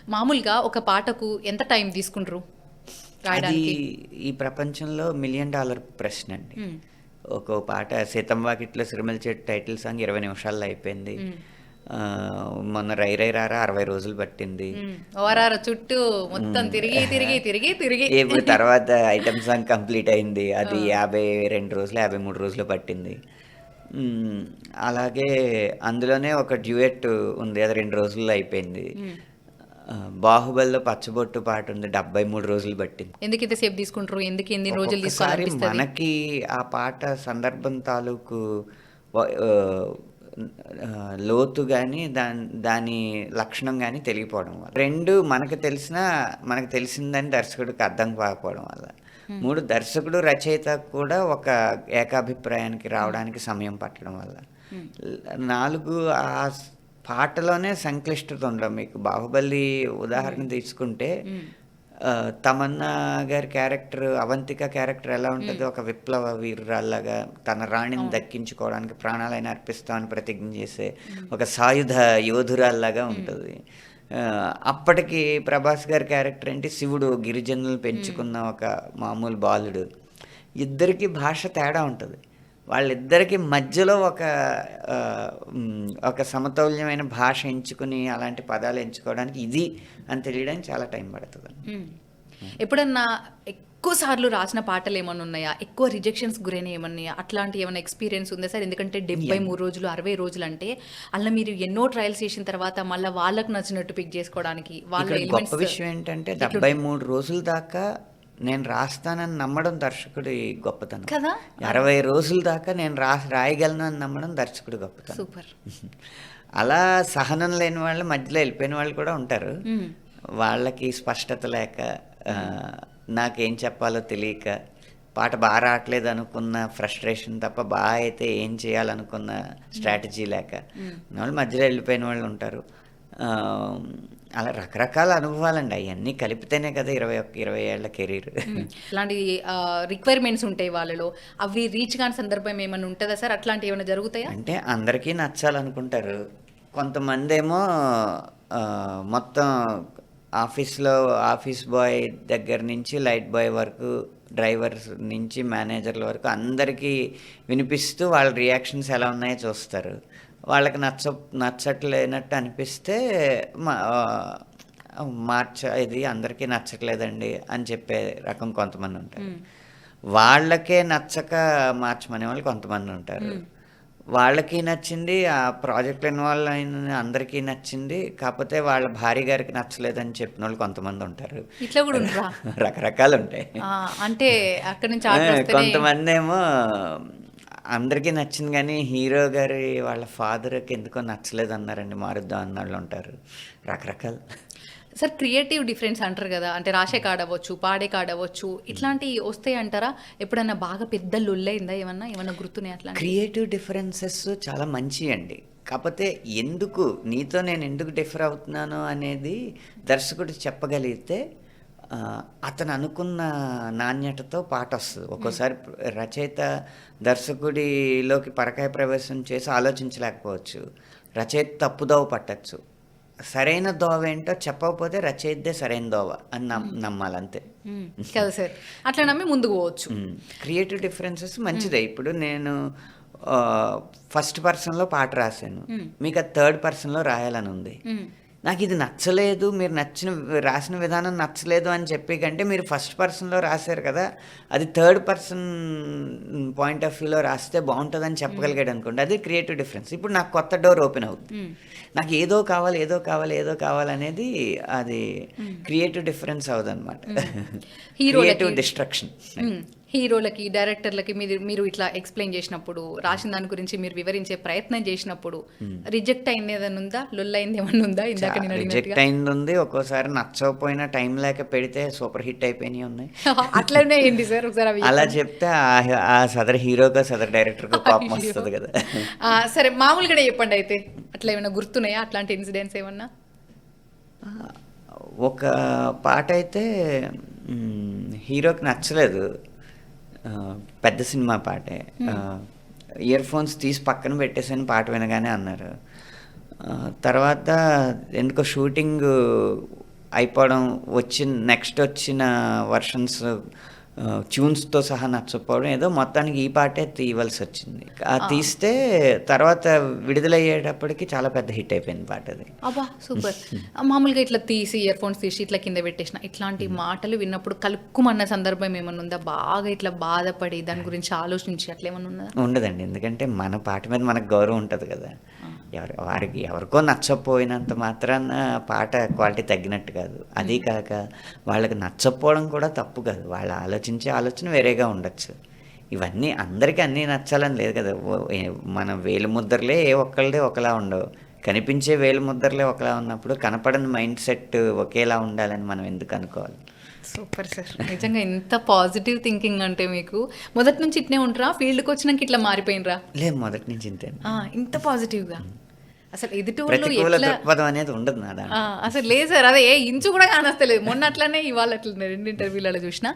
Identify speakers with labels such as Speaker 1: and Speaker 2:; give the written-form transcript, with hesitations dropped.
Speaker 1: మామూలుగా ఒక పాటకు ఎంత టైం తీసుకుంటారు
Speaker 2: అది
Speaker 1: రాయడానికి?
Speaker 2: ఈ ప్రపంచంలో మిలియన్ డాలర్ ప్రశ్న అండి.
Speaker 1: హ్మ్.
Speaker 2: ఒక పాట 'సీతమ్మ వాకిట్లో సిరిమల్లె చెట్టు' టైటిల్ సాంగ్ 20 నిమిషాల్లో అయిపోయింది.
Speaker 1: హ్మ్.
Speaker 2: మొన్న 'రై రై రారా' 60 రోజులు పట్టింది.
Speaker 1: హ్మ్. ఓఆర్ఆర్ చుట్టూ మొత్తం
Speaker 2: హ్మ్.
Speaker 1: తిరిగి తిరిగి తిరిగి తిరిగి
Speaker 2: ఇప్పుడు తర్వాత ఐటెమ్ సాంగ్ కంప్లీట్ అయింది.
Speaker 1: ఆ!
Speaker 2: అది 52 రోజులు, 53 రోజులు పట్టింది. హ్మ్. అలాగే అందులోనే ఒక డ్యూయెట్ ఉంది. అది 2 రోజుల్లో అయిపోయింది.
Speaker 1: హ్మ్.
Speaker 2: 'బాహుబలిలో' పచ్చబొట్టు పాటుంది. 73 రోజులు పట్టింది.
Speaker 1: ఎందుకు ఇంతసేపు తీసుకుంటారు? ఎందుకు ఎన్ని రోజులు
Speaker 2: ఒక్కొక్కసారి
Speaker 1: తీసుకోవాలనిపిస్తది?
Speaker 2: మనకి ఆ పాట సందర్భం తాలూకు వ ఆహ్, లోతు గాని, దాని లక్షణం గాని తెలియపోవడం వల్ల. 2 మనకు తెలిసిందని దర్శకుడికి అర్థం కాకపోవడం వల్ల.
Speaker 1: హ్మ్.
Speaker 2: 3 దర్శకుడు, రచయిత కూడా ఒక ఏకాభిప్రాయానికి
Speaker 1: హ్మ్.
Speaker 2: రావడానికి సమయం పట్టడం వల్ల.
Speaker 1: హ్మ్.
Speaker 2: 4 పాటలోనే సంక్లిష్టత ఉండడం. మీకు 'బాహుబలి' ఉదాహరణ
Speaker 1: హ్మ్.
Speaker 2: తీసుకుంటే
Speaker 1: హ్మ్.
Speaker 2: తమన్నా గారి క్యారెక్టర్, అవంతిక క్యారెక్టర్ ఎలా
Speaker 1: హ్మ్.
Speaker 2: ఉంటది? ఒక విప్లవ వీరురాల్లాగా తన రాణిని
Speaker 1: అవును.
Speaker 2: దక్కించుకోవడానికి ప్రాణాలైనా అర్పిస్తామని ప్రతిజ్ఞ చేసే
Speaker 1: హ్మ్.
Speaker 2: ఒక సాయుధ యోధురాల్లాగా
Speaker 1: హ్మ్.
Speaker 2: ఉంటది. అప్పటికి ప్రభాస్ గారి క్యారెక్టర్ ఏంటి? శివుడు గిరిజనులను
Speaker 1: హ్మ్.
Speaker 2: పెంచుకున్న ఒక మామూలు బాలుడు. ఇద్దరికీ భాష తేడా ఉంటది. వాళ్ళిద్దరికీ మధ్యలో ఒక సమతౌల్యమైన భాష ఎంచుకుని, అలాంటి పదాలు ఎంచుకోవడానికి ఇది అని తెలియడానికి చాలా టైం పడతదండి.
Speaker 1: హ్మ్.
Speaker 2: హ్మ్.
Speaker 1: ఎప్పుడన్నా ఎక్కువ సార్లు రాసిన పాటలేమన్నా ఉన్నాయా? ఎక్కువ రిజెక్షన్స్ గురైనయి ఏమన్నాయా? అట్లాంటి ఏమన్నా ఎక్స్‌పీరియన్స్ ఉందా సార్? ఎందుకంటే
Speaker 2: యన్
Speaker 1: 73 రోజులు, 60 రోజులంటే అల్ల మీరు ఎన్నో ట్రయల్స్ చేసిన తర్వాత మళ్ళా వాళ్ళకి నచ్చినట్టు పిక్ జేసుకోవడానికి వాళ్ళ
Speaker 2: ఇక్కడ గొప్ప
Speaker 1: ఎలిమెంట్స్
Speaker 2: విషయం ఏంటంటే
Speaker 1: ఎట్లుంటాయి?
Speaker 2: 73 రోజుల దాకా నేను రాస్తానని నమ్మడం దర్శకుడి గొప్పతనం.
Speaker 1: కదా! అది.
Speaker 2: 60 రోజుల దాకా నేను రాయగలను అని నమ్మడం దర్శకుడి గొప్పతనం.
Speaker 1: సూపర్.
Speaker 2: అలా సహనం లేని వాళ్ళు మధ్యలో ఎళ్ళిపోయిన వాళ్ళు కూడా ఉంటారు.
Speaker 1: హ్మ్.
Speaker 2: వాళ్ళకి స్పష్టత లేక,
Speaker 1: హ్మ్.
Speaker 2: ఆహ్, నాకేం చెప్పాలో తెలియక, పాట రావట్లేదనుకున్న ఫ్రస్ట్రేషన్ తప్ప అయితే ఏం చేయాలనుకున్న
Speaker 1: హ్మ్.
Speaker 2: స్ట్రాటజీ లేక
Speaker 1: హ్మ్.
Speaker 2: ఉన్నవాళ్ళు మధ్యలో ఎళ్ళిపోయిన వాళ్ళు ఉంటారు. ఆహ్, అలా రకరకాల అనుభవాలండి. అయన్నీ కలిపితేనే కదా 20 ఏళ్ల కెరీర్.
Speaker 1: హ్మ్. ఇట్లాంటి రిక్వైర్మెంట్స్ ఉంటాయి వాళ్ళలో. అవి రీచ్ కాని సందర్భం ఏమన్నా ఉంటదా సార్? అట్లాంటియేమన్నా జరుగుతాయా?
Speaker 2: అంటే అందరికీ నచ్చాలనుకుంటారు. కొంతమందేమో మొత్తం ఆఫీస్‌లో ఆఫీస్ బాయ్ దగ్గర నుంచి లైట్ బాయ్ వరకు, డ్రైవర్స్ నుంచి మేనేజర్ల వరకు అందరికీ వినిపిస్తూ వాళ్ళ రియాక్షన్స్ ఎలా ఉన్నాయో చూస్తారు. వాళ్ళకి నచ్చట్లేనట్టు అనిపిస్తే మా ఇది అందరికీ నచ్చట్లేదండి అని చెప్పే రకం కొంతమందుంటారు.
Speaker 1: హ్మ్.
Speaker 2: వాళ్ళకే నచ్చక మార్చమనేవాళ్ళు కొంతమందుంటారు.
Speaker 1: హ్మ్.
Speaker 2: వాళ్ళకి నచ్చింది, ఆ ప్రాజెక్ట్‌లో ఇన్వాల్వ్ అయిన అందరికీ నచ్చింది. కాపోతే వాళ్ళ భార్య గారికి నచ్చలేదని చెప్పినోళ్ళు కొంతమందుంటారు.
Speaker 1: ఇట్లా గూడా ఉంటరా?
Speaker 2: రకరకాలుంటాయి.
Speaker 1: ఆ! అంటే అక్కడి నుంచి
Speaker 2: ఆ!
Speaker 1: ఆర్డరొస్తేనే
Speaker 2: కొంతమందేమో అందరికీ నచ్చింది గానీ, హీరో గారి వాళ్ళ ఫాదర్‌కి ఎందుకో నచ్చలేదన్నారండి. మారుద్దాం అన్నోళ్ళుంటారు. రకరకాలు.
Speaker 1: సార్ క్రియేటివ్ డిఫరెన్స్ అంటారు గదా! అంటే రాసే కాడవ్వచ్చు, పాడే కాడవ్వచ్చు.
Speaker 2: హ్మ్.
Speaker 1: ఇట్లాంటియి ఒస్తాయంటారా? ఎప్పుడన్నా బాగా పెద్ద లొల్లయిందా ఏమన్నా? ఏమన్నా గుర్తున్నాయా అట్లాంటియి?
Speaker 2: క్రియేటివ్ డిఫరెన్సెస్ చాలా మంచియండి. కాపోతే నీతో నేనెందుకు డిఫర్ అవుతున్నాను అనేది దర్శకుడు చెప్పగలిగితే అతననుకున్న నాణ్యతతో పాటొస్తది.
Speaker 1: హ్మ్.
Speaker 2: ఒక్కోసారి రచయిత దర్శకుడిలోకి పరకాయ ప్రవేశం చేసి ఆలోచించలేకపోవచ్చు. రచయిత తప్పుదోవ పట్టొచ్చు. సరైన దోవేంటో చెప్పకపోతే రచయితదే సరైన దోవ అని
Speaker 1: హ్మ్.
Speaker 2: నమ్మాలంతే.
Speaker 1: హ్మ్. కదా సార్! అట్లా నమ్మి ముందుకు పోవచ్చు.
Speaker 2: హ్మ్. క్రియేటివ్ డిఫరెన్సెస్
Speaker 1: హ్మ్.
Speaker 2: మంచిదే. ఇప్పుడు నేను ఆహ్, ఫస్ట్ పర్సన్‌లో పాట రాసాను.
Speaker 1: హ్మ్.
Speaker 2: మీకది థర్డ్ పర్సన్‌లో రాయాలనుంది.
Speaker 1: హ్మ్.
Speaker 2: నాకిది నచ్చలేదు, మీరు రాసిన విధానం నచ్చలేదు అని చెప్పే కంటే, మీరు ఫస్ట్ పర్సన్‌లో రాసారు కదా! అది థర్డ్ పర్సన్ పాయింట్ ఆఫ్ వ్యూలో రాస్తే బావుంటదని
Speaker 1: హ్మ్.
Speaker 2: చెప్పగలిగాడనుకోండి. అది క్రియేటివ్ డిఫరెన్స్. ఇప్పుడు నాకు కొత్త డోర్ ఓపెన్ అవుద్ది.
Speaker 1: హ్మ్.
Speaker 2: నాకు ఏదో కావాలి, ఏదో కావాలి, ఏదో కావాలనేది అది
Speaker 1: హ్మ్.
Speaker 2: క్రియేటివ్ డిఫరెన్స్ అవ్వదనమాట.
Speaker 1: హ్మ్. హీరోలకి
Speaker 2: క్రియేటివ్ డిస్ట్రక్షన్.
Speaker 1: హ్మ్. హీరోలకి, డైరెక్టర్లకి మీరు ఇట్లా ఎక్స్‌ప్లెయిన్ జేసినప్పుడు,
Speaker 2: హ్మ్.
Speaker 1: రాసిన దాని గురించి మీరు వివరించే ప్రయత్నం జేసినప్పుడు,
Speaker 2: హ్మ్.
Speaker 1: రిజెక్ట్ అయిందేదన్నా ఉందా? లొల్లయిందేమన్నా ఉందా? ఇందాక నేను
Speaker 2: రిజెక్ట్
Speaker 1: అడిగినట్టుగా?
Speaker 2: అయిందుంది. ఒక్కోసారి నచ్చకపోయినా టైం లేక పెడితే సూపర్ హిట్ అయిపోయినియున్నాయి.
Speaker 1: అట్లనే ఏంటి సార్? ఒకసారి అవి
Speaker 2: అలా
Speaker 1: చెప్పండి.
Speaker 2: చెప్తే ఆ సదరు హీరోకో, సదరు డైరెక్టర్‌కో
Speaker 1: అయ్యో!
Speaker 2: కోపమొస్తది గదా!
Speaker 1: సరే మామూలుగానే చెప్పండయితే. అట్లా ఏమైనా గుర్తున్నాయా? అట్లాంటి ఇన్సిడెంట్స్ ఏమన్నా?
Speaker 2: ఆ! ఒక పాటైతే హీరోకి నచ్చలేదు. పెద్ద సినిమా పాటే.
Speaker 1: హ్మ్.
Speaker 2: ఆహ్, ఇయర్‌ఫోన్స్ తీసి పక్కన పెట్టేసాను పాట వినగానే అన్నారు. తర్వాత ఎందుకో షూటింగు అయిపోవడం, నెక్స్ట్ వచ్చిన వర్షన్స్ ట్యూన్స్‌తో సహా నచ్చకపోవడం, ఏదో మొత్తానికి ఈ పాటే తీయవలసొచ్చింది. తీస్తే తర్వాత విడుదలయ్యేటప్పటికి చాలా పెద్ద హిట్ అయిపోయింది పాటది.
Speaker 1: అబ్బా! సూపర్. మామూలుగా ఇట్లా తీసి ఇయర్‌ఫోన్స్ తీసి ఇట్లా కింద పెట్టేసిన ఇట్లాంటి మాటలు విన్నప్పుడు కలుక్కుమన్న సందర్భం ఏమన్నా ఉందా? బాగా ఇట్లా బాధపడి దాని గురించి ఆలోచించి అట్లేమన్నా ఉన్నదా?
Speaker 2: ఉండదండి. ఎందుకంటే మన పాట మీద మనకు గౌరవం ఉంటది కదా! ఎవరికో నచ్చకపోయినంత మాత్రాన పాట క్వాలిటీ తగ్గినట్టు కాదు. అదీ కాక వాళ్ళకి నచ్చకపోవడం కూడా తప్పు కాదు. వాళ్ళు ఆలోచించే ఆలోచన వేరేగా ఉండొచ్చు. ఇవన్నీ అందరికీ అన్నీ నచ్చాలని లేదు కదా! మన వేలి ముద్రలే ఏ ఒక్కళ్ళది ఒకలా ఉండవు. కనిపించే వేలి ముద్రలే ఒకలా ఉన్నప్పుడు కనపడని మైండ్ సెట్ ఒకేలా ఉండాలని మనం ఎందుకు అనుకోవాలి?
Speaker 1: Super sir. నిజంగా ఇంత పాజిటివ్ థింకింగ్ అంటే మీకు మొదటి నుంచి ఇట్నే ఉంటారా? ఫీల్డ్‌కొచ్చినంక ఇట్లా మారిపోయినరా?
Speaker 2: లేదు, మొదటి నుంచి ఇంతే.
Speaker 1: ఇంత పాజిటివ్‌గా. అసలు ఎదుటోళ్ళు
Speaker 2: ప్రతికూల
Speaker 1: ఎట్లా
Speaker 2: దృక్పథం అనేది ఉండదు నా దాంట్లో.
Speaker 1: అసలు లేదు సార్. అదే ఏ ఇంచు కూడా కానొస్తలేదు. మొన్న అట్లనే ఇవాళ అట్లనే 2 ఇంటర్వ్యూలలో చూసినా.